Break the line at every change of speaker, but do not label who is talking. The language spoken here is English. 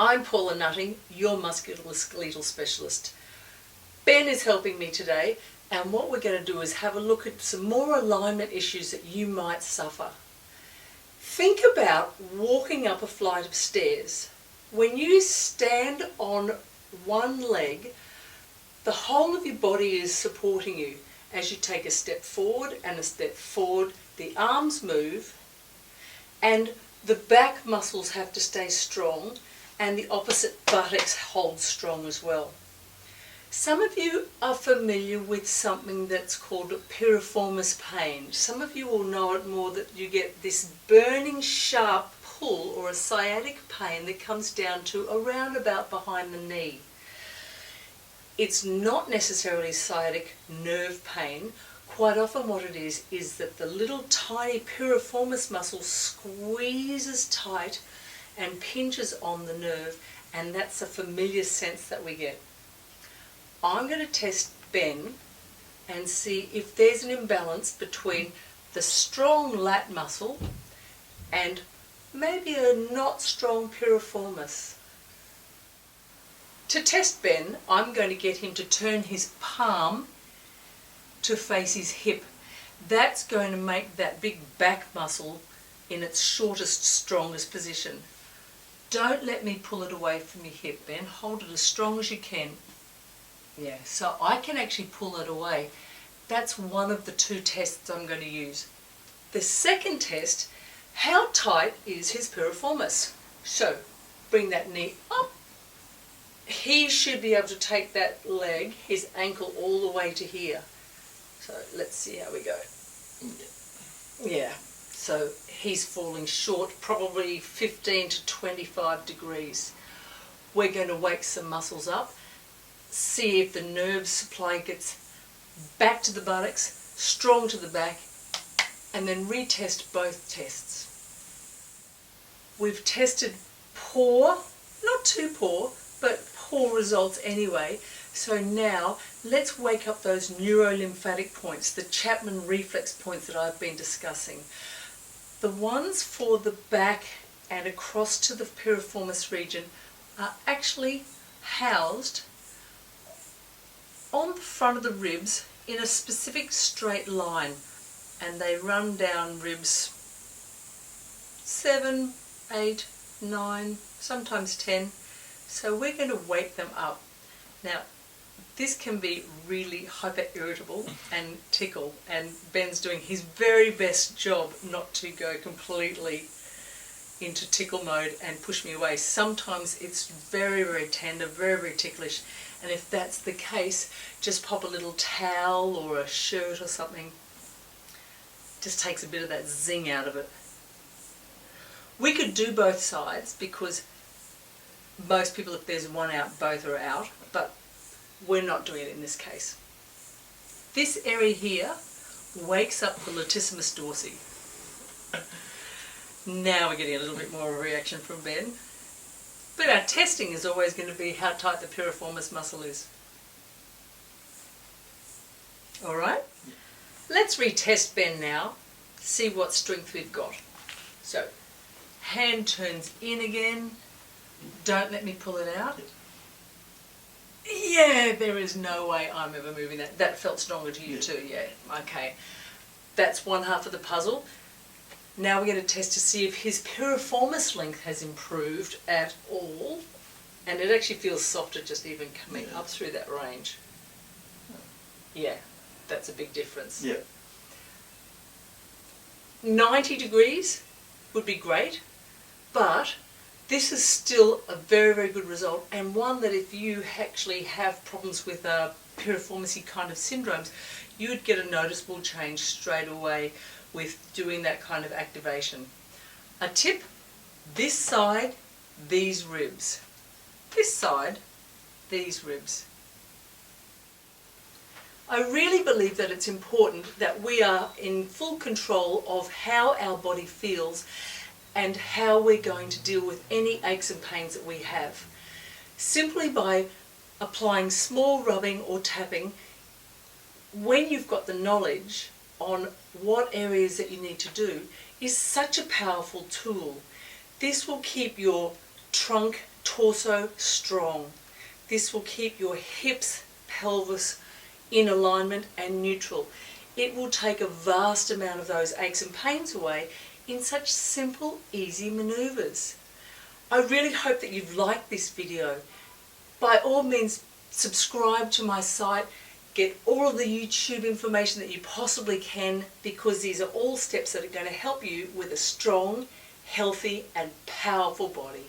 I'm Paula Nutting, your musculoskeletal specialist. Ben is helping me today, and what we're going to do is have a look at some more alignment issues that you might suffer. Think about walking up a flight of stairs. When you stand on one leg, the whole of your body is supporting you. As you take a step forward and a step forward, the arms move and the back muscles have to stay strong and the opposite buttocks hold strong as well. Some of you are familiar with something that's called Piriformis Pain. Some of you will know it more, that you get this burning sharp pull or a sciatic pain that comes down to around about behind the knee. It's not necessarily sciatic nerve pain. Quite often what it is that the little tiny piriformis muscle squeezes tight and pinches on the nerve, and that's a familiar sense that we get. I'm going to test Ben and see if there's an imbalance between the strong lat muscle and maybe a not strong piriformis. To test Ben, I'm going to get him to turn his palm to face his hip. That's going to make that big back muscle in its shortest, strongest position. Don't let me pull it away from your hip, Ben. Hold it as strong as you can. Yeah, so I can actually pull it away. That's one of the two tests I'm going to use. The second test, how tight is his piriformis? So, bring that knee up. He should be able to take that leg, his ankle, all the way to here. So let's see how we go. Yeah, so he's falling short, probably 15 to 25 degrees. We're going to wake some muscles up, see if the nerve supply gets back to the buttocks, strong to the back, and then retest both tests. We've tested poor, not too poor, but poor results anyway. So now let's wake up those neurolymphatic points, the Chapman reflex points that I've been discussing. The ones for the back and across to the piriformis region are actually housed on the front of the ribs in a specific straight line, and they run down ribs 7, 8, 9, sometimes 10. So we're going to wake them up. Now, this can be really hyper-irritable and tickle, and Ben's doing his very best job not to go completely into tickle mode and push me away. Sometimes it's very, very tender, very, very ticklish, and if that's the case, just pop a little towel or a shirt or something. Just takes a bit of that zing out of it. We could do both sides because most people, if there's one out, both are out, but we're not doing it in this case. This area here wakes up the Latissimus Dorsi. Now we're getting a little bit more of a reaction from Ben. But our testing is always going to be how tight the piriformis muscle is. Alright? Let's retest Ben now, see what strength we've got. So, hand turns in again. Don't let me pull it out. Yeah, there is no way I'm ever moving that. That felt stronger to you too, yeah. Okay. That's one half of the puzzle. Now we're going to test to see if his piriformis length has improved at all. And it actually feels softer just even coming up through that range. Yeah, that's a big difference.
Yeah.
90 degrees would be great, but this is still a very, very good result, and one that if you actually have problems with piriformis kind of syndromes, you would get a noticeable change straight away with doing that kind of activation. A tip, this side, these ribs. This side, these ribs. I really believe that it's important that we are in full control of how our body feels and how we're going to deal with any aches and pains that we have. Simply by applying small rubbing or tapping, when you've got the knowledge on what areas that you need to do, is such a powerful tool. This will keep your trunk torso strong. This will keep your hips, pelvis in alignment and neutral. It will take a vast amount of those aches and pains away in such simple, easy manoeuvres. I really hope that you've liked this video. By all means, subscribe to my site, get all of the YouTube information that you possibly can, because these are all steps that are going to help you with a strong, healthy and powerful body.